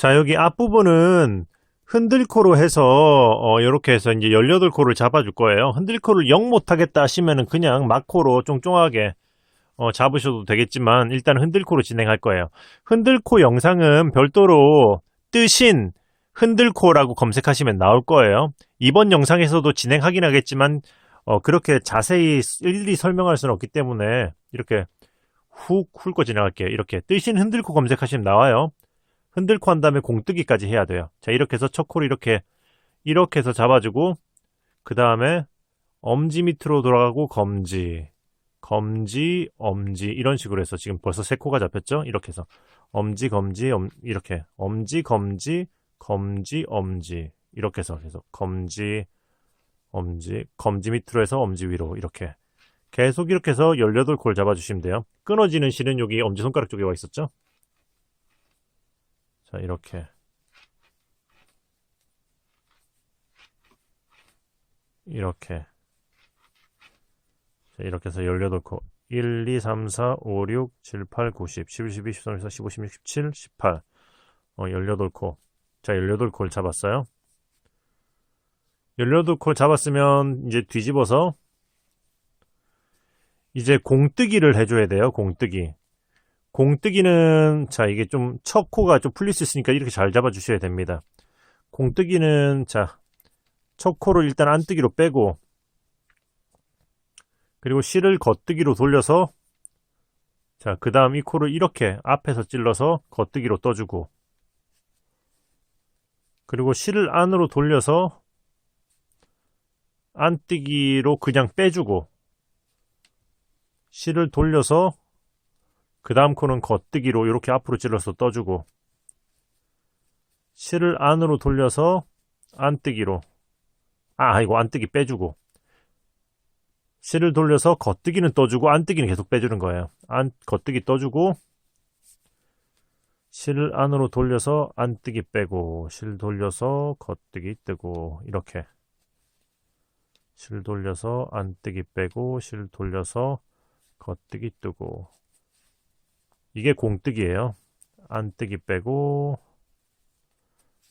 자, 여기 앞부분은 흔들코로 해서 이렇게 해서 이제 18코를 잡아줄 거예요. 흔들코를 0 못하겠다 하시면은 그냥 막코로 쫑쫑하게 잡으셔도 되겠지만 일단 흔들코로 진행할 거예요. 흔들코 영상은 별도로 뜨신 흔들코라고 검색하시면 나올 거예요. 이번 영상에서도 진행하긴 하겠지만 그렇게 자세히 일일이 설명할 수는 없기 때문에 이렇게 훅 훑고 진행할게요. 이렇게 뜨신 흔들코 검색하시면 나와요. 흔들코 한 다음에 공뜨기까지 해야 돼요. 자, 이렇게 해서 첫 코를 이렇게 해서 잡아주고 그 다음에 엄지 밑으로 돌아가고 검지, 엄지 이런 식으로 해서 지금 벌써 3코가 잡혔죠? 이렇게 해서 엄지, 이렇게 엄지, 엄지 이렇게 해서 계속 검지 밑으로 해서 엄지 위로 이렇게 계속 이렇게 해서 18코를 잡아주시면 돼요. 끊어지는 실은 여기 엄지손가락 쪽에 와 있었죠? 자, 이렇게 자, 이렇게 해서 18코 1, 2, 3, 4, 5, 6, 7, 8, 9, 10, 11, 12, 13, 14, 15, 16, 17, 18 18코. 자, 18코를 잡았어요. 18코를 잡았으면 이제 뒤집어서 이제 공뜨기를 해줘야 돼요. 공뜨기는 자, 이게 좀 첫 코가 좀 풀릴 수 있으니까 이렇게 잘 잡아주셔야 됩니다. 공뜨기는 자, 첫 코를 일단 안뜨기로 빼고 그리고 실을 겉뜨기로 돌려서 자, 그 다음 이 코를 이렇게 앞에서 찔러서 겉뜨기로 떠주고 그리고 실을 안으로 돌려서 안뜨기로 그냥 빼주고 실을 돌려서 그 다음 코는 겉뜨기로 이렇게 앞으로 찔러서 떠주고 실을 안으로 돌려서 안뜨기로 이거 안뜨기 빼주고 실을 돌려서 겉뜨기는 떠주고 안뜨기는 계속 빼주는 거예요. 겉뜨기 떠주고 실을 안으로 돌려서 안뜨기 빼고 실 돌려서 겉뜨기 뜨고 이렇게 실 돌려서 안뜨기 빼고 실 돌려서 겉뜨기 뜨고 이게 공뜨기예요. 안뜨기 빼고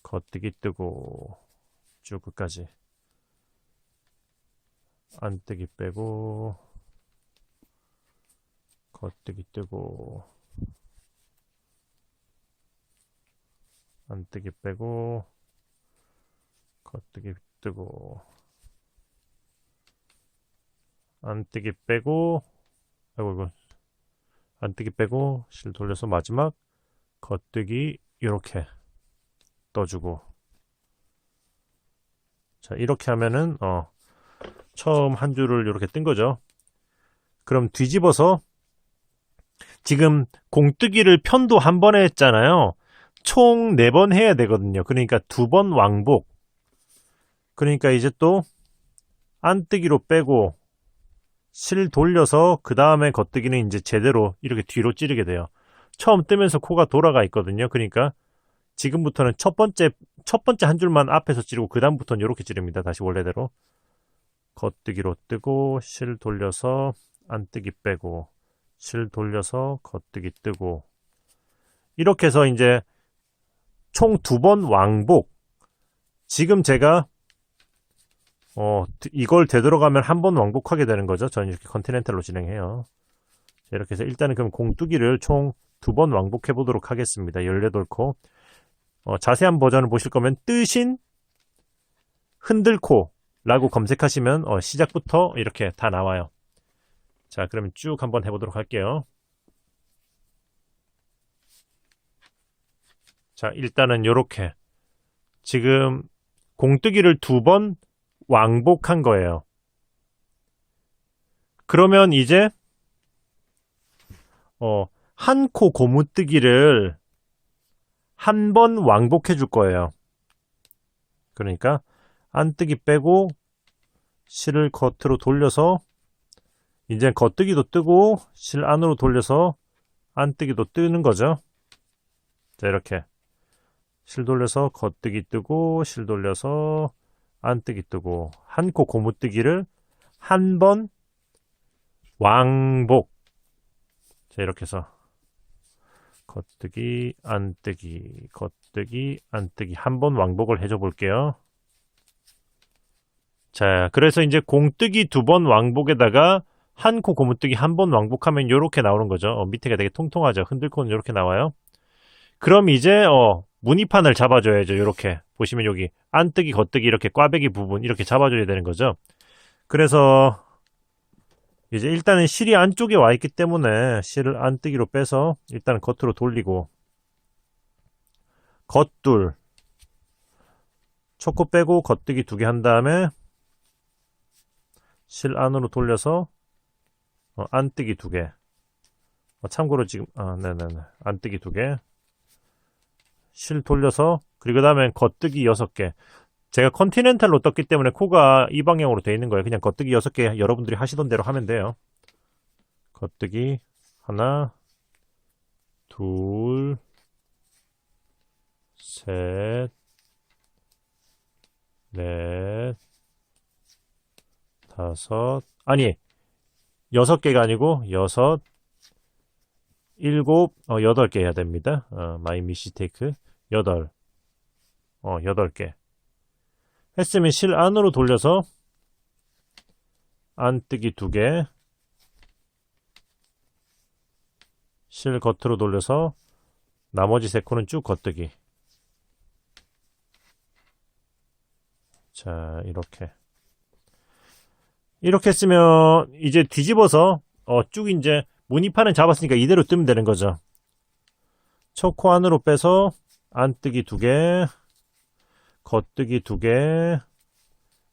겉뜨기 뜨고 쭉 끝까지 안뜨기 빼고 겉뜨기 뜨고 안뜨기 빼고 겉뜨기 뜨고 안뜨기 빼고 이거 안뜨기 빼고 실 돌려서 마지막 겉뜨기 이렇게 떠주고 자, 이렇게 하면은 처음 한 줄을 이렇게 뜬 거죠. 그럼 뒤집어서 지금 공뜨기를 편도 한 번에 했잖아요. 총 4번 해야 되거든요. 그러니까 2번 왕복. 그러니까 이제 또 안뜨기로 빼고 실 돌려서 그 다음에 겉뜨기는 이제 제대로 이렇게 뒤로 찌르게 돼요. 처음 뜨면서 코가 돌아가 있거든요. 그러니까 지금부터는 첫 번째 한 줄만 앞에서 찌르고 그 다음부터는 이렇게 찌릅니다. 다시 원래대로 겉뜨기로 뜨고 실 돌려서 안뜨기 빼고 실 돌려서 겉뜨기 뜨고 이렇게 해서 이제 총 2번 왕복. 지금 제가 이걸 되돌아가면 한 번 왕복하게 되는 거죠. 저는 이렇게 컨티넨탈로 진행해요. 이렇게 해서 일단은 그럼 공뜨기를 총 2번 왕복해 보도록 하겠습니다. 18코. 자세한 버전을 보실 거면 뜨신 흔들코라고 검색하시면 시작부터 이렇게 다 나와요. 자, 그러면 쭉 한번 해보도록 할게요. 자, 일단은 요렇게 지금 공뜨기를 2번 왕복한 거예요. 그러면 이제 한 코 고무뜨기를 한 번 왕복해 줄 거예요. 그러니까 안뜨기 빼고 실을 겉으로 돌려서 이제 겉뜨기도 뜨고 실 안으로 돌려서 안뜨기도 뜨는 거죠. 자, 이렇게 실 돌려서 겉뜨기 뜨고 실 돌려서 안뜨기 뜨고 한 코 고무뜨기를 한 번 왕복. 자, 이렇게 해서 겉뜨기, 안뜨기, 겉뜨기, 안뜨기. 한 번 왕복을 해줘 볼게요. 자, 그래서 이제 공뜨기 2번 왕복에다가 한 코 고무뜨기 한 번 왕복하면 이렇게 나오는 거죠. 밑에가 되게 통통하죠. 흔들코는 이렇게 나와요. 그럼 이제 무늬판을 잡아줘야죠. 이렇게 보시면 여기 안뜨기, 겉뜨기 이렇게 꽈배기 부분 이렇게 잡아줘야 되는 거죠. 그래서 이제 일단은 실이 안쪽에 와 있기 때문에 실을 안뜨기로 빼서 일단은 겉으로 돌리고 겉둘 초코 빼고 겉뜨기 2개 한 다음에 실 안으로 돌려서 안뜨기 2개. 참고로 지금 네네네 안뜨기 2개 실 돌려서 그리고 그 다음에 겉뜨기 6개. 제가 컨티넨탈로 떴기 때문에 코가 이 방향으로 되어 있는 거예요. 그냥 겉뜨기 6개 여러분들이 하시던 대로 하면 돼요. 겉뜨기 하나, 둘, 셋, 넷, 다섯, 아니 6개가 아니고 6, 7, 8개 해야 됩니다. 마이 미스테이크 8, 8개 했으면 실 안으로 돌려서 안뜨기 2개 실 겉으로 돌려서 나머지 3코는 쭉 겉뜨기. 자, 이렇게 했으면 이제 뒤집어서 쭉 이제 무늬판은 잡았으니까 이대로 뜨면 되는 거죠. 초코 안으로 빼서 안뜨기 2개 겉뜨기 2개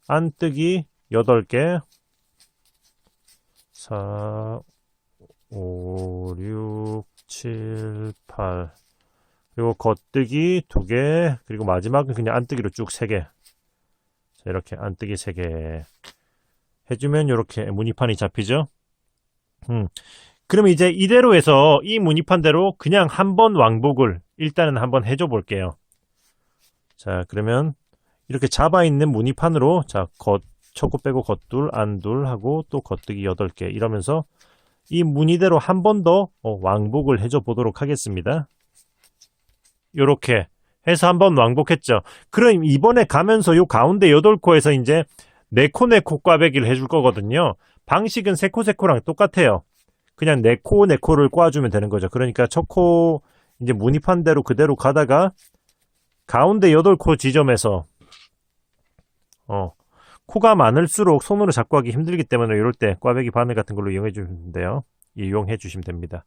안뜨기 8개 4, 5, 6, 7, 8 그리고 겉뜨기 2개 그리고 마지막은 그냥 안뜨기로 쭉 3개. 자, 이렇게 안뜨기 3개 해주면 이렇게 무늬판이 잡히죠. 그러면 이제 이대로 해서 이 무늬판대로 그냥 한번 왕복을 일단은 한번 해줘 볼게요. 자, 그러면 이렇게 잡아있는 무늬판으로 자, 초코 빼고 겉둘, 안둘 하고 또 겉뜨기 8개 이러면서 이 무늬대로 한 번 더 왕복을 해줘 보도록 하겠습니다. 요렇게 해서 한번 왕복했죠. 그럼 이번에 가면서 요 가운데 8코에서 이제 4코 꽈배기를 해줄 거거든요. 방식은 3코랑 똑같아요. 그냥 4코를 꽈주면 되는 거죠. 그러니까 첫 코 이제 무늬판대로 그대로 가다가 가운데 8코 지점에서 코가 많을수록 손으로 잡고 하기 힘들기 때문에 이럴 때 꽈배기 바늘 같은 걸로 이용해 주시면 돼요. 이용해 주시면 됩니다.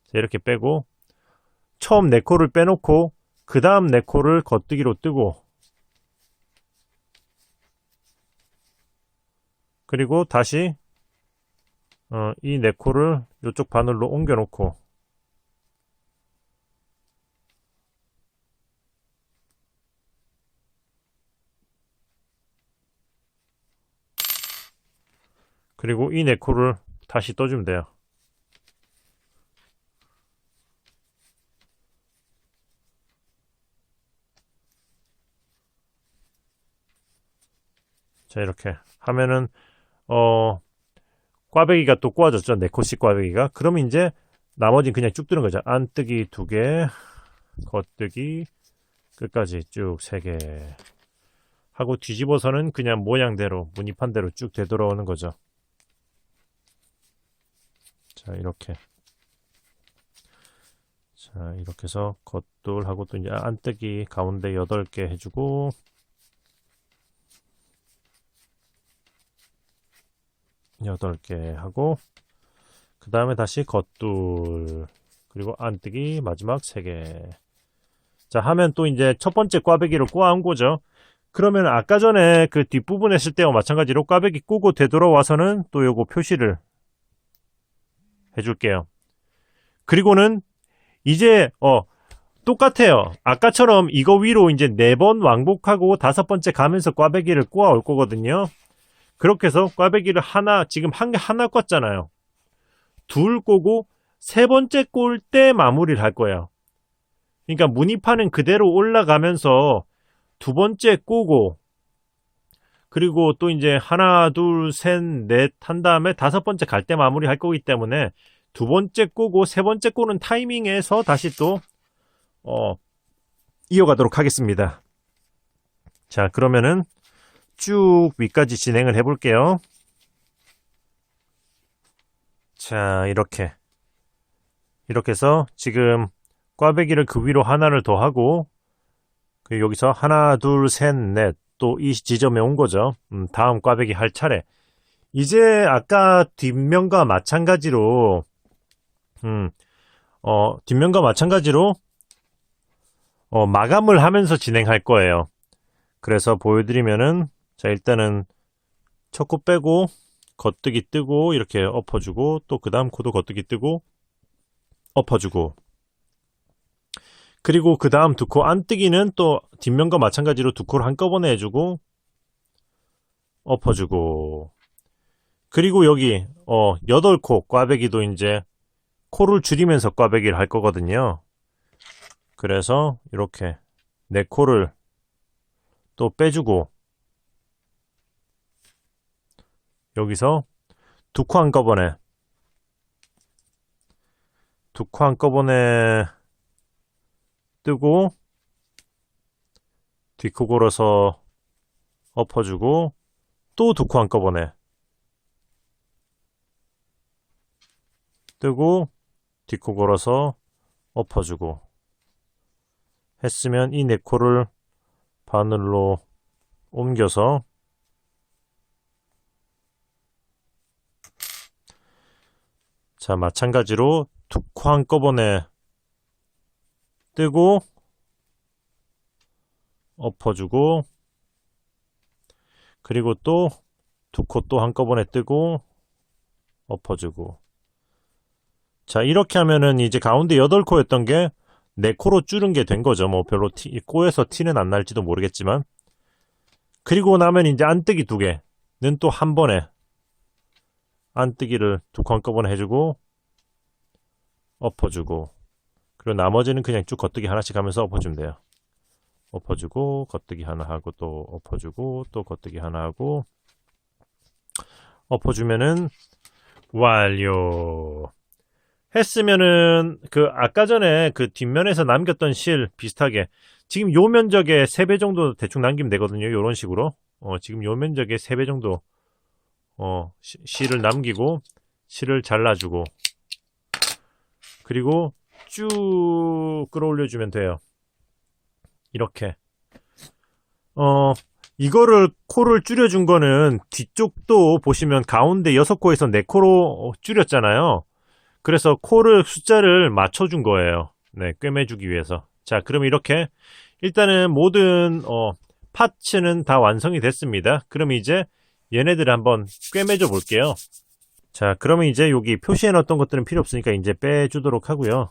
자, 이렇게 빼고 처음 4코를 빼놓고 그 다음 4코를 겉뜨기로 뜨고 그리고 다시 이 4코를 이쪽 바늘로 옮겨 놓고 그리고 이 4코를 다시 떠주면 돼요. 자, 이렇게 하면은 꽈배기가 또 꼬아졌죠. 4코씩 꽈배기가. 그러면 이제 나머지는 그냥 쭉 뜨는 거죠. 안뜨기 2개 겉뜨기 끝까지 쭉 3개 하고 뒤집어서는 그냥 모양대로 무늬판대로 쭉 되돌아오는 거죠. 자, 이렇게 해서 겉돌하고 또 이제 안뜨기 가운데 8개 해주고 8개 하고 그 다음에 다시 겉돌 그리고 안뜨기 마지막 3개. 자, 하면 또 이제 첫 번째 꽈배기를 꼬아온 거죠. 그러면 아까 전에 그 뒷부분 했을 때와 마찬가지로 꽈배기 꼬고 되돌아와서는 또 요거 표시를 해줄게요. 그리고는 이제 똑같아요. 아까처럼 이거 위로 이제 4번 왕복하고 5번째 가면서 꽈배기를 꼬아 올 거거든요. 그렇게 해서 꽈배기를 지금 한 개 하나 꽂잖아요. 둘 꼬고 3번째 꼴 때 마무리를 할 거예요. 그러니까 무늬판은 그대로 올라가면서 2번째 꼬고 그리고 또 이제 하나, 둘, 셋, 넷 한 다음에 5번째 갈 때 마무리 할 거기 때문에 두 번째 꼬고 세 번째 꼬는 타이밍에서 다시 또 이어가도록 하겠습니다. 자, 그러면은 쭉 위까지 진행을 해볼게요. 자, 이렇게 해서 지금 꽈배기를 그 위로 하나를 더 하고 여기서 하나, 둘, 셋, 넷 또 이 지점에 온 거죠. 다음 꽈배기 할 차례. 이제 아까 뒷면과 마찬가지로 마감을 하면서 진행할 거예요. 그래서 보여드리면은, 자, 일단은 첫 코 빼고 겉뜨기 뜨고 이렇게 엎어주고, 또 그 다음 코도 겉뜨기 뜨고 엎어주고, 그리고 그 다음 두 코 안뜨기는 또 뒷면과 마찬가지로 두 코를 한꺼번에 해주고 엎어주고, 그리고 여기 8코 꽈배기도 이제 코를 줄이면서 꽈배기를 할 거거든요. 그래서 이렇게 4코를 또 빼주고, 여기서 두 코 한꺼번에 뜨고 뒷코 걸어서 엎어주고, 또 두 코 한꺼번에 뜨고 뒷코 걸어서 엎어주고 했으면 이 4코를 바늘로 옮겨서 자, 마찬가지로 두 코 한꺼번에 뜨고 엎어주고, 그리고 또 두 코 또 한꺼번에 뜨고 엎어주고. 자, 이렇게 하면은 이제 가운데 8코였던 게 4코로 줄은 게 된 거죠. 뭐 별로 꼬여서 티는 안 날지도 모르겠지만. 그리고 나면 이제 안뜨기 2개는 또 한 번에 안뜨기를 두 코 한꺼번에 해주고 엎어주고, 그리고 나머지는 그냥 쭉 겉뜨기 하나씩 하면서 엎어주면 돼요. 엎어주고 겉뜨기 하나 하고 또 엎어주고 또 겉뜨기 하나 하고 엎어주면은 완료. 했으면은 그 아까 전에 그 뒷면에서 남겼던 실 비슷하게 지금 요 면적에 3배 정도 대충 남기면 되거든요. 요런 식으로 지금 요 면적에 3배 정도 실을 남기고 실을 잘라주고, 그리고 쭉 끌어올려주면 돼요. 이렇게 이거를 코를 줄여준 거는 뒤쪽도 보시면 가운데 6코에서 4코로 줄였잖아요. 그래서 코를 숫자를 맞춰준 거예요. 네, 꿰매주기 위해서. 자, 그럼 이렇게 일단은 모든 파츠는 다 완성이 됐습니다. 그럼 이제 얘네들을 한번 꿰매줘 볼게요. 자, 그러면 이제 여기 표시해 놨던 것들은 필요 없으니까 이제 빼주도록 하고요.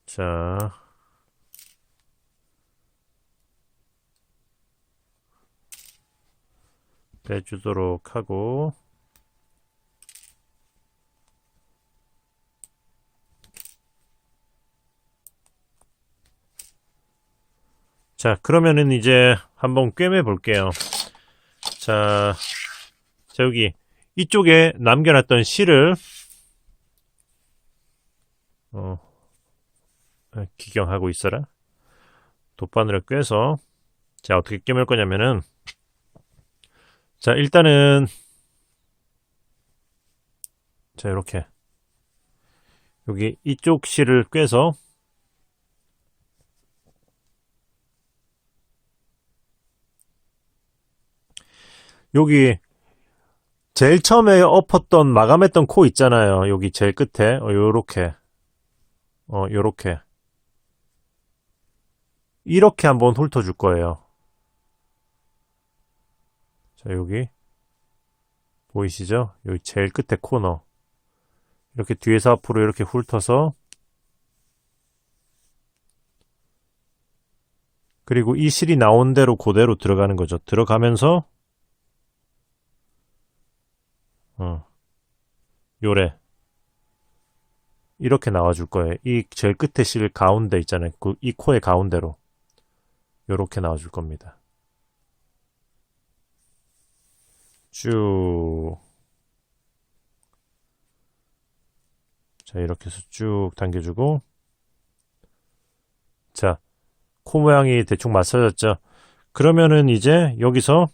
자, 빼주도록 하고, 자, 그러면은 이제 한번 꿰매 볼게요. 자, 여기 이쪽에 남겨놨던 실을 기경하고 있어라. 돗바늘을 꿰서, 자, 어떻게 꿰맬 거냐면은, 자, 일단은 자, 이렇게 여기 이쪽 실을 꿰서 여기 제일 처음에 엎었던 마감했던 코 있잖아요. 여기 제일 끝에 요렇게 요렇게 이렇게 한번 훑어줄 거예요. 자, 여기 보이시죠? 여기 제일 끝에 코너 이렇게 뒤에서 앞으로 이렇게 훑어서, 그리고 이 실이 나온 대로 그대로 들어가는 거죠. 들어가면서 요래 이렇게 나와줄 거예요. 이 제일 끝에 실 가운데 있잖아요. 이 코의 가운데로 요렇게 나와줄 겁니다. 쭉. 자, 이렇게 해서 쭉 당겨주고. 자, 코 모양이 대충 맞춰졌죠. 그러면은 이제 여기서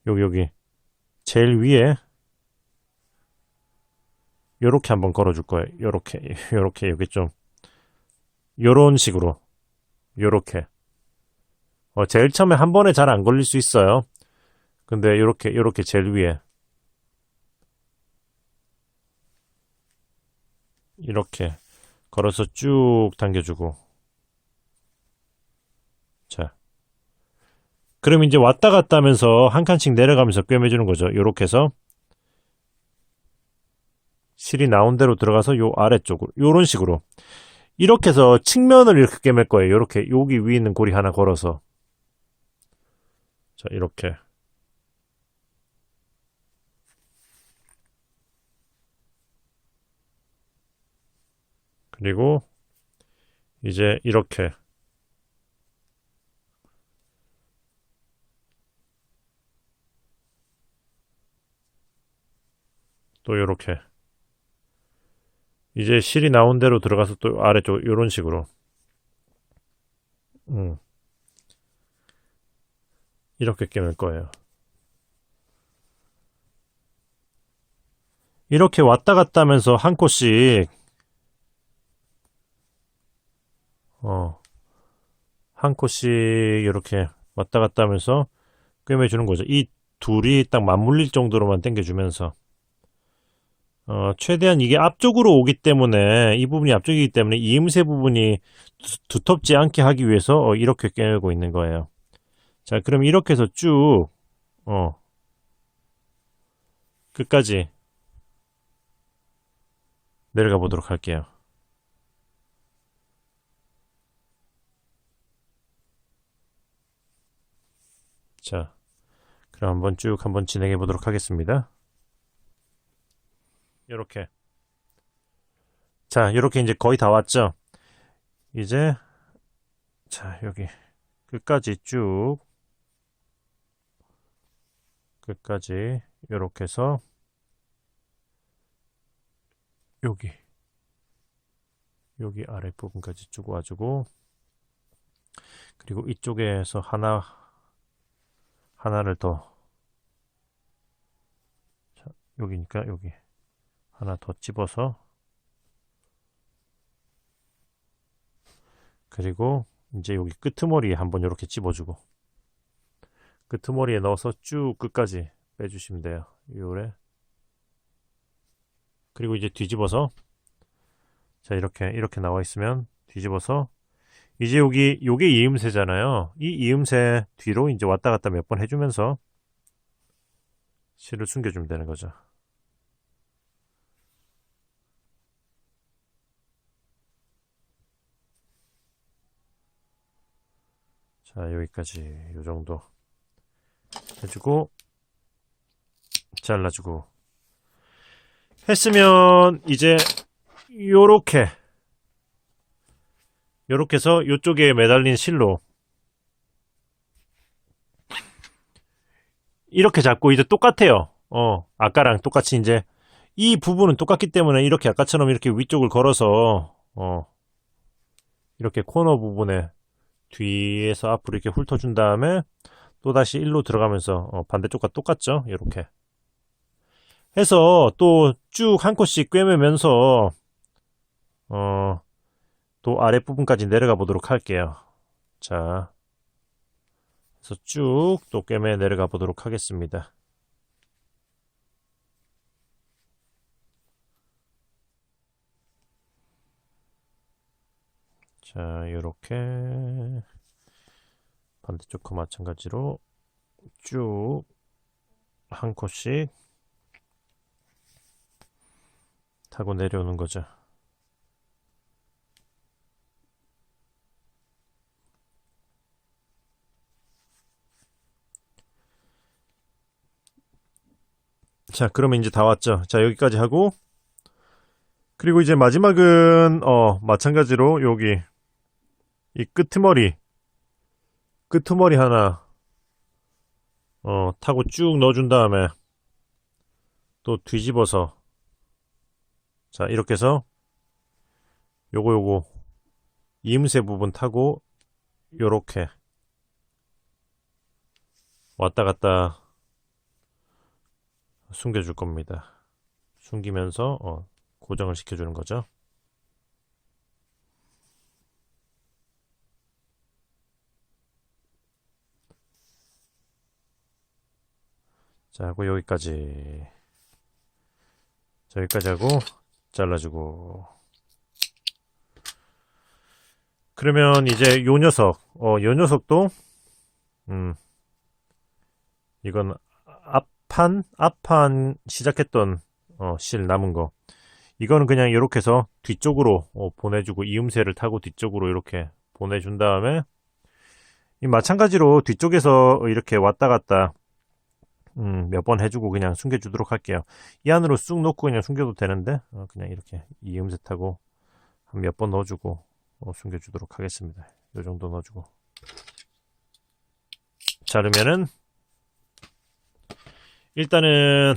여기 제일 위에 요렇게 한번 걸어줄 거예요. 요렇게 여기 좀 요런 식으로 요렇게. 제일 처음에 한 번에 잘 안 걸릴 수 있어요. 근데 요렇게 제일 위에 이렇게 걸어서 쭉 당겨주고. 자, 그럼 이제 왔다 갔다 하면서 한 칸씩 내려가면서 꿰매주는 거죠. 요렇게 해서 실이 나온 대로 들어가서 요 아래쪽으로 요런 식으로 이렇게 해서 측면을 이렇게 꿰맬 거예요. 요렇게 여기 위에 있는 고리 하나 걸어서. 자, 이렇게. 그리고 이제 이렇게 또 요렇게 이제 실이 나온 대로 들어가서 또 아래쪽 요런 식으로 이렇게 꿰맬 거예요. 이렇게 왔다 갔다 하면서 한 코씩 한 코씩 이렇게 왔다 갔다 하면서 꿰매주는 거죠. 이 둘이 딱 맞물릴 정도로만 당겨주면서 최대한 이게 앞쪽으로 오기 때문에 이 부분이 앞쪽이기 때문에 이음새 부분이 두텁지 않게 하기 위해서 이렇게 꿰매고 있는 거예요. 자, 그럼 이렇게 해서 쭉 끝까지 내려가 보도록 할게요. 자, 그럼 한번 진행해 보도록 하겠습니다. 요렇게. 자, 요렇게 이제 거의 다 왔죠? 이제, 자, 여기 끝까지 쭉 끝까지 요렇게 해서 여기 아랫부분까지 쭉 와주고, 그리고 이쪽에서 하나를 더, 자, 여기니까 여기 하나 더 집어서, 그리고 이제 여기 끄트머리에 한번 이렇게 집어주고, 끄트머리에 넣어서 쭉 끝까지 빼주시면 돼요. 요래. 그리고 이제 뒤집어서, 자, 이렇게 나와 있으면 뒤집어서, 이제 요게 이음새잖아요. 이 이음새 뒤로 이제 왔다 갔다 몇 번 해주면서 실을 숨겨주면 되는 거죠. 자, 여기까지 요 정도 해주고 잘라주고 했으면 이제 요렇게 해서 요쪽에 매달린 실로 이렇게 잡고 이제 똑같아요. 아까랑 똑같이 이제 이 부분은 똑같기 때문에 이렇게 아까처럼 이렇게 위쪽을 걸어서 이렇게 코너 부분에 뒤에서 앞으로 이렇게 훑어준 다음에 또다시 일로 들어가면서 반대쪽과 똑같죠? 이렇게 해서 또 쭉 한 코씩 꿰매면서 또 아랫부분까지 내려가 보도록 할게요. 자, 그래서 쭉 또 꿰매 내려가 보도록 하겠습니다. 자, 이렇게 반대쪽과 마찬가지로 쭉 한 코씩 타고 내려오는 거죠. 자, 그러면 이제 다 왔죠. 자, 여기까지 하고 그리고 이제 마지막은 마찬가지로 여기 이 끄트머리 하나 타고 쭉 넣어준 다음에 또 뒤집어서, 자, 이렇게 해서 요거 이음새 부분 타고 요렇게 왔다 갔다 숨겨줄 겁니다. 숨기면서 고정을 시켜주는 거죠. 자, 하고 여기까지 하고 잘라주고. 그러면 이제 요 녀석도 음, 이건 앞판 시작했던 실 남은 거. 이거는 그냥 이렇게 해서 뒤쪽으로 보내주고 이음새를 타고 뒤쪽으로 이렇게 보내준 다음에 이 마찬가지로 뒤쪽에서 이렇게 왔다 갔다 몇 번 해주고 그냥 숨겨주도록 할게요. 이 안으로 쑥 넣고 그냥 숨겨도 되는데 그냥 이렇게 이음새 타고 한 몇 번 넣어주고 숨겨주도록 하겠습니다. 요 정도 넣어주고 자르면은 일단은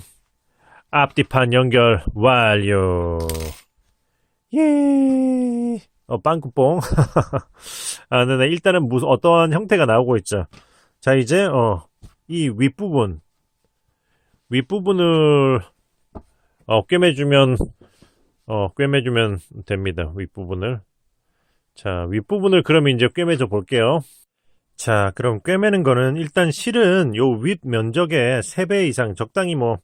앞뒤판 연결 완료. 예. 빵꾸뽕. 아, 네, 일단은 무슨 어떠한 형태가 나오고 있죠. 자, 이제 이 윗부분을 꿰매주면 꿰매주면 됩니다. 윗부분을. 자, 윗부분을 그러면 이제 꿰매줘 볼게요. 자, 그럼 꿰매는 거는 일단 실은 요 윗 면적의 3배 이상 적당히 뭐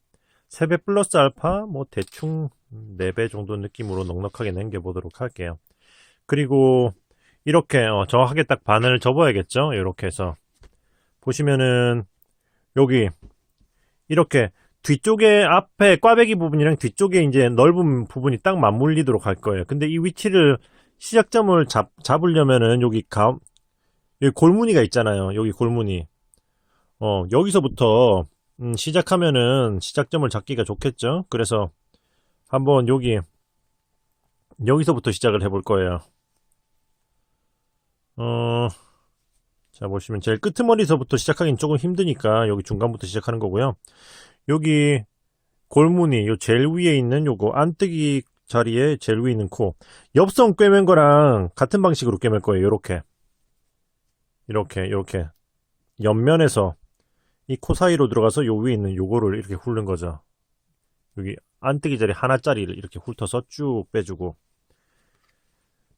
3배 플러스 알파 뭐 대충 4배 정도 느낌으로 넉넉하게 남겨보도록 할게요. 그리고 이렇게 정확하게 딱 반을 접어야겠죠. 이렇게 해서 보시면은 여기 이렇게 뒤쪽에 앞에 꽈배기 부분이랑 뒤쪽에 이제 넓은 부분이 딱 맞물리도록 할 거예요. 근데 이 위치를 시작점을 잡으려면은 여기 골무늬가 있잖아요. 여기 골무늬. 여기서부터 시작하면은 시작점을 잡기가 좋겠죠. 그래서 한번 여기서부터 시작을 해볼 거예요. 자, 보시면 제일 끄트머리서부터 시작하기는 조금 힘드니까 여기 중간부터 시작하는 거고요. 여기 골무늬 요 제일 위에 있는 요거 안뜨기 자리에 제일 위에 있는 코 옆선 꿰맨 거랑 같은 방식으로 꿰맬 거예요. 이렇게 옆면에서 이 코 사이로 들어가서 요 위에 있는 요거를 이렇게 훑는 거죠. 여기 안뜨기 자리 하나짜리를 이렇게 훑어서 쭉 빼주고.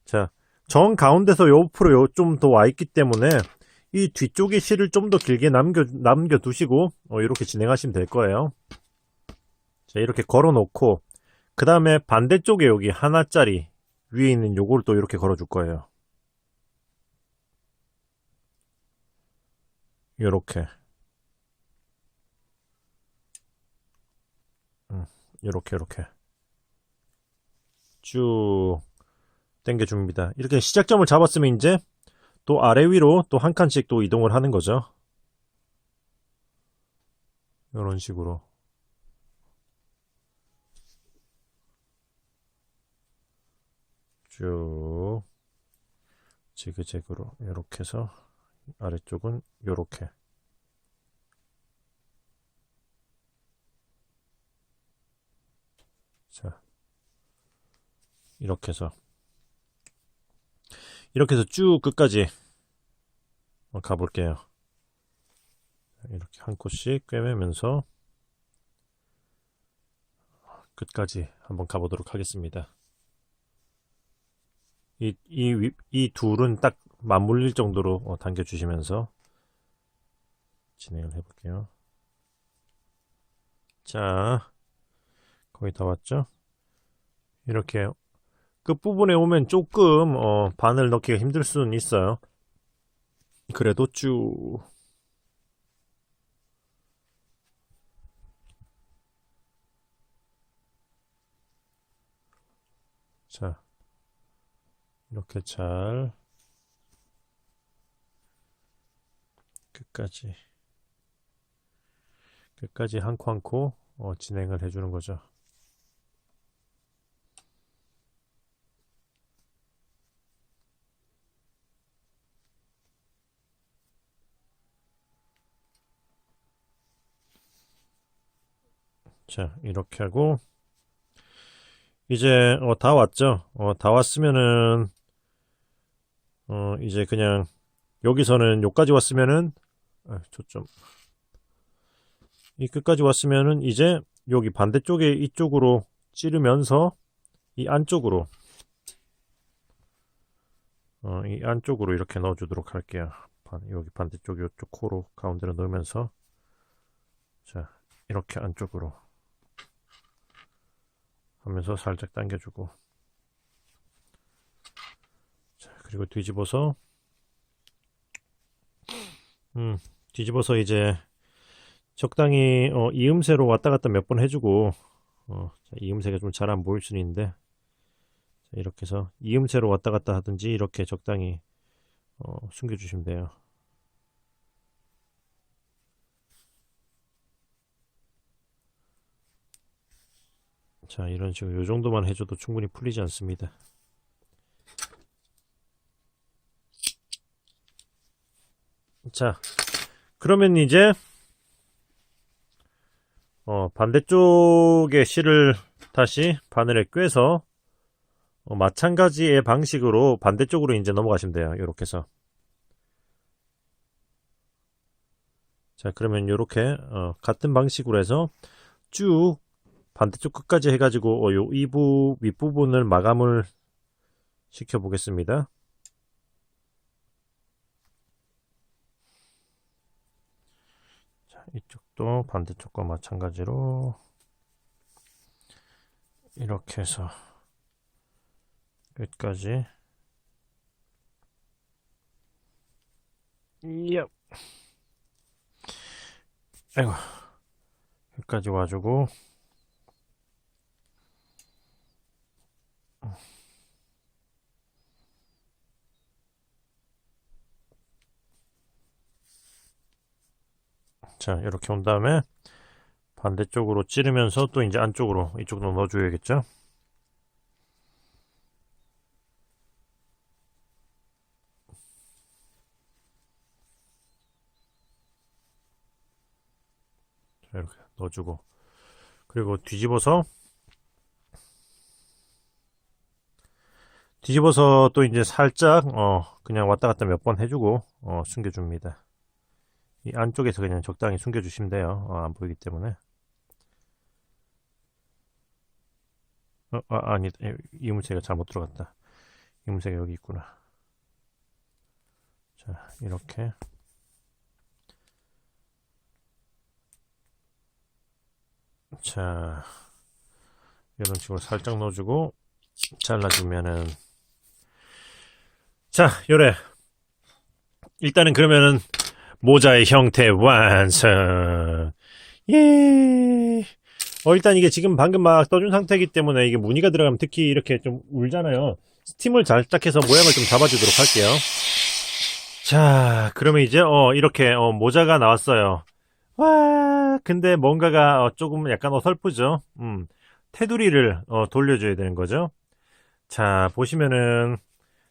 자, 정 가운데서 옆으로 좀 더 와 있기 때문에 이 뒤쪽에 실을 좀 더 길게 남겨두시고 이렇게 진행하시면 될 거예요. 자, 이렇게 걸어 놓고 그 다음에 반대쪽에 여기 하나짜리 위에 있는 요걸 또 이렇게 걸어 줄 거예요. 요렇게 요렇게 쭉 당겨 줍니다. 이렇게 시작점을 잡았으면 이제 또 아래 위로 또 한 칸씩 또 이동을 하는 거죠. 이런 식으로 쭉 지그재그로 이렇게 해서 아래쪽은 요렇게. 자, 이렇게 해서 쭉 끝까지 가볼게요. 이렇게 한 코씩 꿰매면서 끝까지 한번 가보도록 하겠습니다. 이 둘은 딱 맞물릴 정도로 당겨주시면서 진행을 해볼게요. 자, 거의 다 왔죠? 이렇게 끝부분에 오면 조금 바늘 넣기가 힘들 수는 있어요. 그래도 쭉 자, 이렇게 잘 끝까지 한 코 한 코 진행을 해주는 거죠. 자, 이렇게 하고 이제 다 왔죠. 다 왔으면은 이제 그냥 여기서는 여기까지 왔으면은 초점 이 끝까지 왔으면은 이제 여기 반대쪽에 이쪽으로 찌르면서 이 안쪽으로 이 안쪽으로 이렇게 넣어주도록 할게요. 여기 반대쪽 이쪽 코로 가운데로 넣으면서 자 이렇게 안쪽으로 하면서 살짝 당겨주고 자 그리고 뒤집어서 뒤집어서 이제 적당히 이음새로 왔다 갔다 몇 번 해주고 자, 이음새가 좀 잘 안 보일 수는 있는데 자, 이렇게 해서 이음새로 왔다 갔다 하든지 이렇게 적당히 숨겨주시면 돼요. 자 이런 식으로 이 정도만 해줘도 충분히 풀리지 않습니다. 자 그러면 이제 반대쪽의 실을 다시 바늘에 꿰서 마찬가지의 방식으로 반대쪽으로 이제 넘어가시면 돼요. 이렇게 해서 자 그러면 이렇게 같은 방식으로 해서 쭉 반대쪽 끝까지 해가지고 요 윗부분을 마감을 시켜 보겠습니다. 자, 이쪽도 반대쪽과 마찬가지로 이렇게 해서 끝까지 아이고 끝까지 와주고 자 이렇게 온 다음에 반대쪽으로 찌르면서 또 이제 안쪽으로 이쪽으로 넣어줘야겠죠. 자, 이렇게 넣어주고 그리고 뒤집어서 또 이제 살짝 그냥 왔다 갔다 몇 번 해주고 숨겨줍니다. 이 안쪽에서 그냥 적당히 숨겨주시면 돼요. 안 보이기 때문에 아니 이물새가 잘못 들어갔다. 이물새가 여기 있구나. 자 이렇게 자 이런 식으로 살짝 넣어주고 잘라주면은 자 요래 일단은 그러면은 모자의 형태 완성. 예. 일단 이게 지금 방금 막 떠준 상태이기 때문에 이게 무늬가 들어가면 특히 이렇게 좀 울잖아요. 스팀을 살짝 해서 모양을 좀 잡아주도록 할게요. 자, 그러면 이제 이렇게 모자가 나왔어요. 와, 근데 뭔가가 조금 약간 어설프죠. 테두리를 돌려줘야 되는 거죠. 자, 보시면은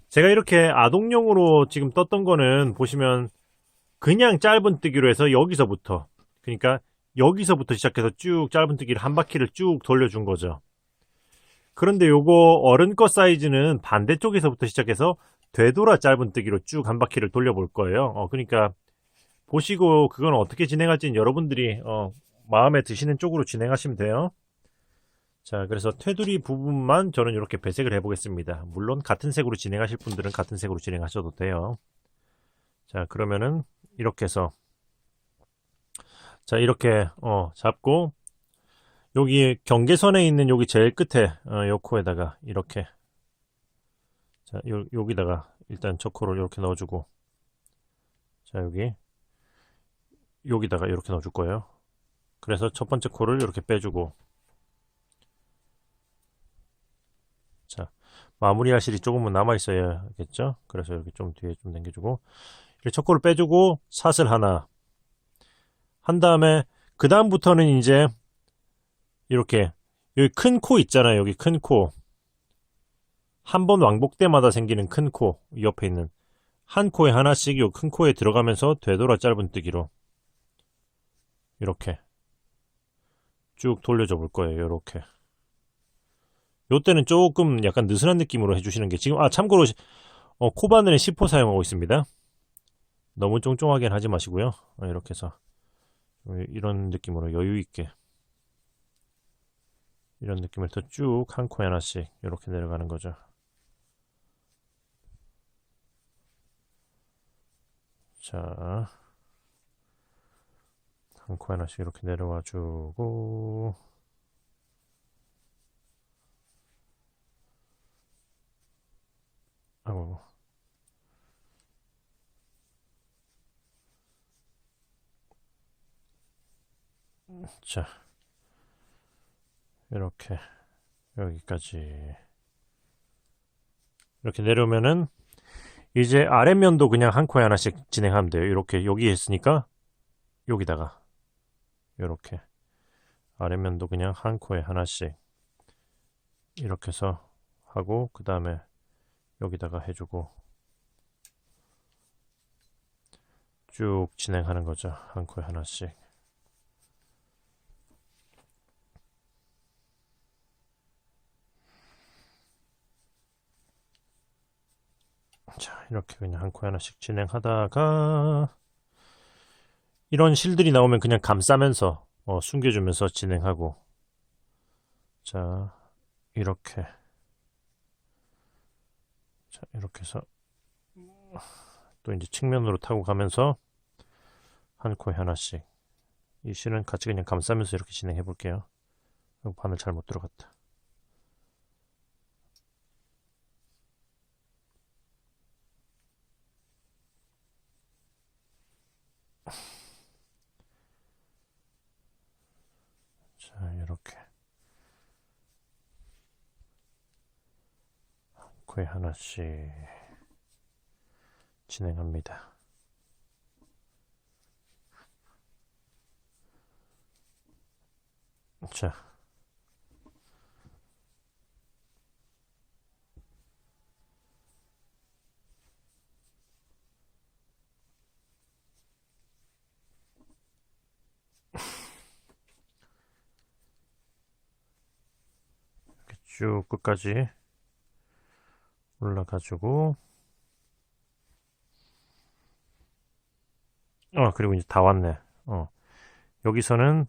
제가 이렇게 아동용으로 지금 떴던 거는 보시면 그냥 짧은뜨기로 해서 여기서부터 그러니까 여기서부터 시작해서 쭉 짧은뜨기를 한 바퀴를 쭉 돌려준 거죠. 그런데 요거 어른 거 사이즈는 반대쪽에서부터 시작해서 되돌아 짧은뜨기로 쭉 한 바퀴를 돌려볼 거예요. 그러니까 보시고 그건 어떻게 진행할지는 여러분들이 마음에 드시는 쪽으로 진행하시면 돼요. 자 그래서 테두리 부분만 저는 이렇게 배색을 해 보겠습니다. 물론 같은 색으로 진행하실 분들은 같은 색으로 진행하셔도 돼요. 자 그러면은 이렇게 해서 자 이렇게 잡고 여기 경계선에 있는 여기 제일 끝에 요 코에다가 이렇게 자 여기다가 일단 저 코를 이렇게 넣어주고 자 여기다가 이렇게 넣어줄 거예요. 그래서 첫 번째 코를 이렇게 빼주고 자 마무리할 실이 조금은 남아 있어야겠죠. 그래서 이렇게 좀 뒤에 좀 당겨주고 이렇게 첫 코를 빼주고 사슬 하나 한 다음에 그 다음부터는 이제 이렇게 여기 큰 코 있잖아요. 여기 큰 코 한 번 왕복 때마다 생기는 큰 코 옆에 있는 한 코에 하나씩 요 큰 코에 들어가면서 되돌아 짧은뜨기로 이렇게 쭉 돌려줘 볼 거예요. 요렇게. 요때는 조금 약간 느슨한 느낌으로 해주시는 게 지금 참고로 코바늘에 10호 사용하고 있습니다. 너무 쫑쫑하게는 하지 마시고요. 이렇게 해서 이런 느낌으로 여유 있게 이런 느낌에서 쭉 한 코에 하나씩 이렇게 내려가는 거죠. 자, 한 코에 하나씩 이렇게 내려와 주고 아이고. 자, 이렇게 여기까지 이렇게 내려오면은 이제 아랫면도 그냥 한 코에 하나씩 진행하면 돼요. 이렇게 여기 했으니까 여기다가 이렇게 아랫면도 그냥 한 코에 하나씩 이렇게 해서 하고 그 다음에 여기다가 해주고 쭉 진행하는 거죠. 한 코에 하나씩. 자, 이렇게 그냥 한 코에 하나씩 진행하다가 이런 실들이 나오면 그냥 감싸면서 숨겨주면서 진행하고 자, 이렇게 자, 이렇게 해서 또 이제 측면으로 타고 가면서 한 코에 하나씩 이 실은 같이 그냥 감싸면서 이렇게 진행해 볼게요. 바늘 잘못 들어갔다. 자, 이렇게 한 코에 하나씩 진행합니다. 자, 이렇게 쭉 끝까지 올라가지고 그리고 이제 다 왔네. 여기서는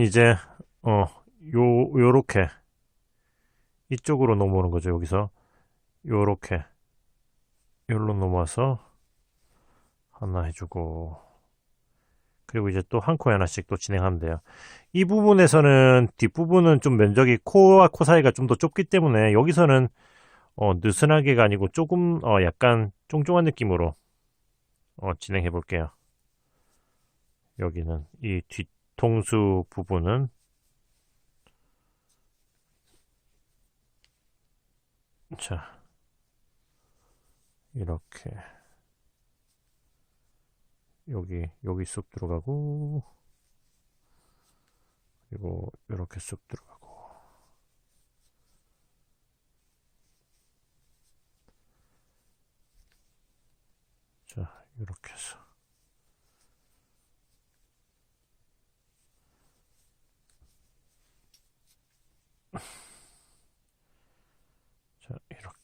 이제 요렇게 이쪽으로 넘어오는 거죠. 여기서 요렇게 여기로 넘어와서 하나 해주고 그리고 이제 또 한 코에 하나씩 또 진행하면 돼요. 이 부분에서는 뒷부분은 좀 면적이 코와 코 사이가 좀 더 좁기 때문에 여기서는 느슨하게가 아니고 조금 약간 쫑쫑한 느낌으로 진행해 볼게요. 여기는 이 뒤통수 부분은 자 이렇게 여기 쑥 들어가고 그리고 이렇게 쑥 들어가고 자 이렇게 해서 자 이렇게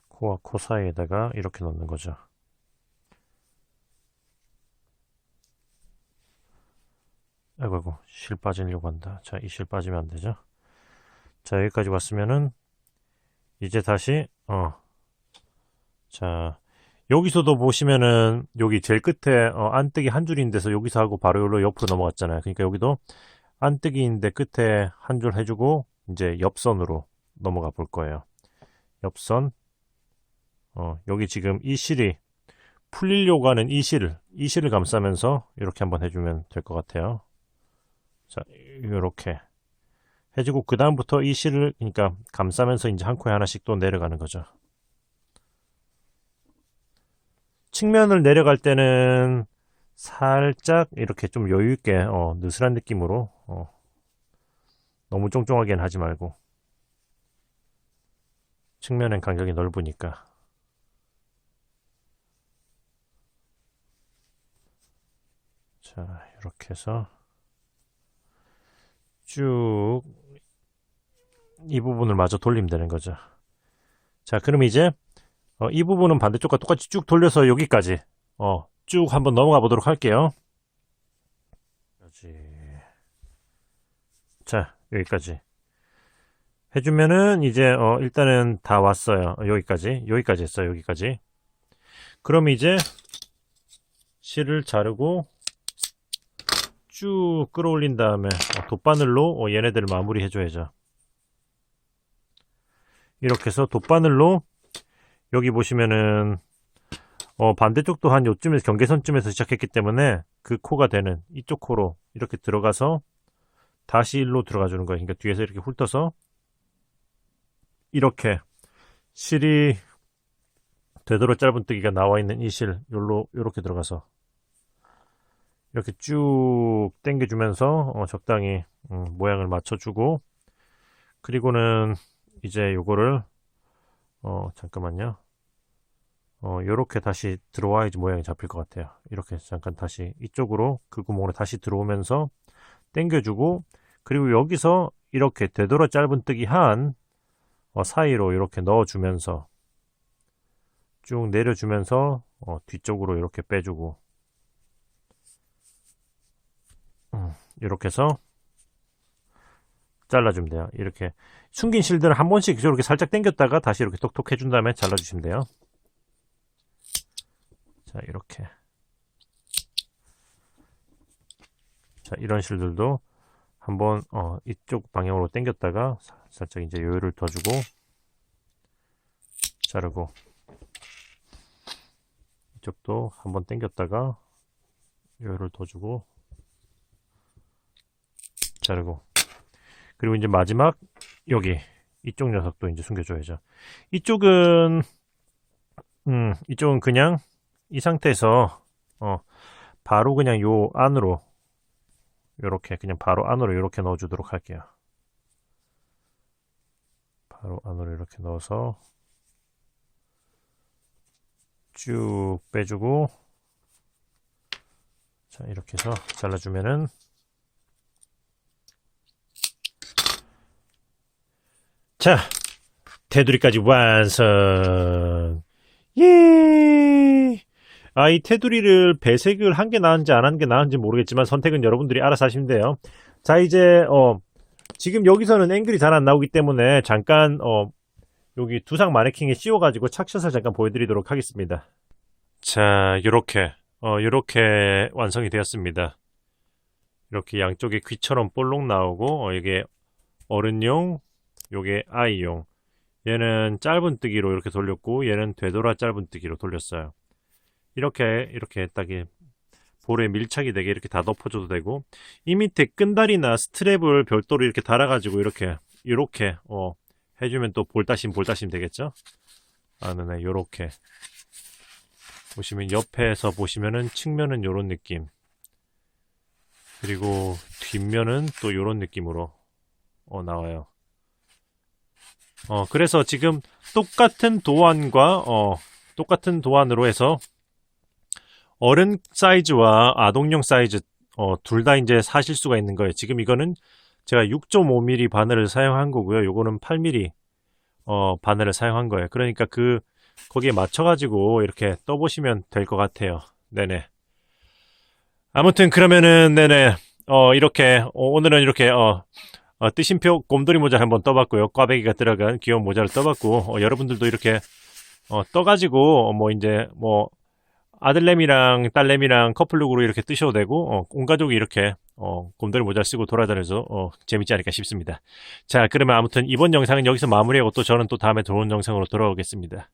코와 코 사이에다가 이렇게 넣는 거죠. 아이고 실 빠지려고 한다. 자, 이 실 빠지면 안 되죠. 자, 여기까지 왔으면은 이제 다시 자, 여기서도 보시면은 여기 제일 끝에 안뜨기 한 줄인데서 여기서 하고 바로 여기로 옆으로 넘어갔잖아요. 그러니까 여기도 안뜨기인데 끝에 한 줄 해주고 이제 옆선으로 넘어가 볼 거예요. 옆선 여기 지금 이 실이 풀리려고 하는 이 실을 감싸면서 이렇게 한번 해주면 될 것 같아요. 자, 이렇게 해주고 그 다음부터 이 실을 그러니까 감싸면서 이제 한 코에 하나씩 또 내려가는 거죠. 측면을 내려갈 때는 살짝 이렇게 좀 여유 있게 느슨한 느낌으로 너무 쫑쫑하게는 하지 말고 측면엔 간격이 넓으니까 자, 이렇게 해서 쭉 이 부분을 마저 돌리면 되는 거죠. 자, 그럼 이제 이 부분은 반대쪽과 똑같이 쭉 돌려서 여기까지 쭉 한번 넘어가 보도록 할게요. 자, 여기까지 해주면은 이제 일단은 다 왔어요. 여기까지 했어요. 여기까지. 그럼 이제 실을 자르고 쭉 끌어올린 다음에 돗바늘로 얘네들을 마무리 해줘야죠. 이렇게 해서 돗바늘로 여기 보시면은 반대쪽도 한 요쯤에서 경계선쯤에서 시작했기 때문에 그 코가 되는 이쪽 코로 이렇게 들어가서 다시 일로 들어가 주는 거예요. 그러니까 뒤에서 이렇게 훑어서 이렇게 실이 되도록 짧은뜨기가 나와 있는 이 실 요로 요렇게 들어가서 이렇게 쭉 당겨주면서 적당히 모양을 맞춰주고, 그리고는 이제 요거를 잠깐만요. 요렇게 다시 들어와야지 모양이 잡힐 것 같아요. 이렇게 잠깐 다시 이쪽으로 그 구멍으로 다시 들어오면서 당겨주고, 그리고 여기서 이렇게 되도록 짧은뜨기 한 사이로 이렇게 넣어주면서 쭉 내려주면서 뒤쪽으로 이렇게 빼주고, 이렇게 해서 잘라주면 돼요. 이렇게 숨긴 실들을 한 번씩 이렇게 살짝 당겼다가 다시 이렇게 톡톡 해준 다음에 잘라주시면 돼요. 자, 이렇게. 자, 이런 실들도 한번 이쪽 방향으로 당겼다가 살짝 이제 여유를 더 주고 자르고, 이쪽도 한번 당겼다가 여유를 더 주고 자르고, 그리고 이제 마지막 여기 이쪽 녀석도 이제 숨겨줘야죠. 이쪽은 그냥 이 상태에서 바로 그냥 요 안으로 요렇게 그냥 바로 안으로 이렇게 넣어주도록 할게요. 바로 안으로 이렇게 넣어서 쭉 빼주고, 자, 이렇게 해서 잘라주면은 자, 테두리까지 완성. 예. 이 테두리를 배색을 한 게 나은지 안 한 게 나은지 모르겠지만 선택은 여러분들이 알아서 하시면 돼요. 자, 이제 지금 여기서는 앵글이 잘 안 나오기 때문에 잠깐 여기 두상 마네킹에 씌워가지고 착샷을 잠깐 보여드리도록 하겠습니다. 자, 요렇게 완성이 되었습니다. 이렇게 양쪽에 귀처럼 볼록 나오고, 이게 어른용, 요게 아이용. 얘는 짧은뜨기로 이렇게 돌렸고, 얘는 되돌아 짧은뜨기로 돌렸어요. 이렇게 딱 볼에 밀착이 되게 이렇게 다 덮어줘도 되고, 이 밑에 끈다리나 스트랩을 별도로 이렇게 달아가지고 이렇게 해주면 또 볼따심 되겠죠? 네, 요렇게 보시면 옆에서 보시면은 측면은 요런 느낌, 그리고 뒷면은 또 요런 느낌으로 나와요. 그래서 지금 똑같은 도안으로 해서 어른 사이즈와 아동용 사이즈 둘 다 이제 사실 수가 있는 거예요. 지금 이거는 제가 6.5mm 바늘을 사용한 거고요. 요거는 8mm 바늘을 사용한 거예요. 그러니까 거기에 맞춰가지고 이렇게 떠보시면 될 것 같아요. 네네. 아무튼 그러면은 네네 이렇게 오늘은 이렇게 뜨심표 곰돌이 모자 한번 떠봤고요. 꽈배기가 들어간 귀여운 모자를 떠봤고, 여러분들도 이렇게 떠가지고 이제 아들내미랑 딸내미랑 커플룩으로 이렇게 뜨셔도 되고, 온 가족이 이렇게 곰돌이 모자 쓰고 돌아다녀서 재밌지 않을까 싶습니다. 자, 그러면 아무튼 이번 영상은 여기서 마무리하고 또 저는 또 다음에 좋은 영상으로 돌아오겠습니다.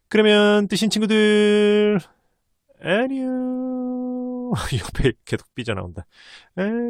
그러면 뜨신 친구들 안녕. 옆에 계속 삐져나온다. 안녕.